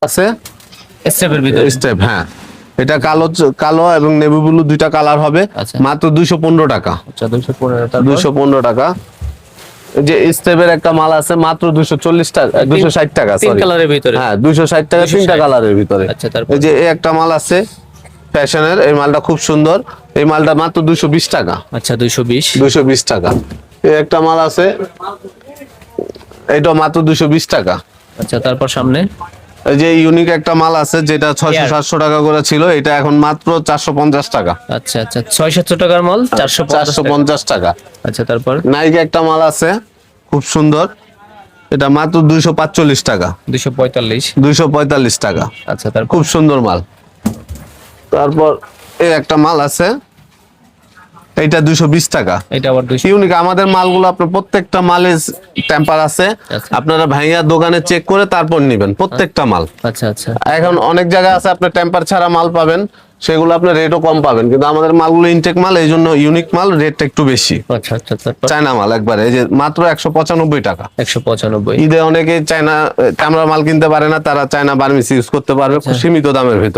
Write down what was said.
আছে স্টেপের ভিতরে। স্টেপ, হ্যাঁ এটা কালো কালো এবং নেভি ব্লু দুইটা কালার হবে, আচ্ছা। মাত্র 215 টাকা। আচ্ছা 215 টাকা। 215 টাকা। এই যে স্টেপের একটা মাল আছে মাত্র 240 টাকা, 260 টাকা, তিন সরি কালারের ভিতরে। হ্যাঁ 260 টাকা, 260 তিনটা কালারের ভিতরে। আচ্ছা, তারপর? এই যে এই একটা মাল আছে ফ্যাশনের, এই মালটা খুব সুন্দর, এই মালটা মাত্র 220 টাকা। আচ্ছা 220। 220 টাকা। এই একটা মাল আছে, এটা মাত্র 220 টাকা। আচ্ছা তারপর সামনে এই যে ইউনিক একটা মাল আছে যেটা 600-700 টাকা করে ছিল, এটা এখন মাত্র 450 টাকা। আচ্ছা আচ্ছা 600-700 টাকার মাল 450 টাকা। আচ্ছা তারপর নাইকি একটা মাল আছে খুব সুন্দর, এটা মাত্র 245 টাকা। 245। 245 টাকা, আচ্ছা তারপর খুব সুন্দর মাল। তারপর এই একটা মাল আছে, এইটা 220 টাকা। এটা আবার 200। ইউনিক আমাদের মালগুলো আপনার প্রত্যেকটা মালে টেম্পার আছে, আচ্ছা। আপনারা ভাইয়া দোকানে চেক করে তারপর নেবেন প্রত্যেকটা মাল। আচ্ছা আচ্ছা এখন অনেক জায়গায় আছে আপনার টেম্পার ছাড়া মাল পাবেন, সেগুলো আপনার রেটও কম পাবেন, কিন্তু আমাদের মালগুলো ইনটেক মাল, এই জন্য ইউনিক মাল রেটটা একটু বেশি। আচ্ছা আচ্ছা তারপর চায়না মাল একবারে, এই যে মাত্র 195 টাকা। 195। ঈদে অনেকে চায়না চামড়া মাল কিনতে পারে না, তারা চায়না বার্মিস ইউজ করতে পারবে খুব সীমিত দামের ভিতর।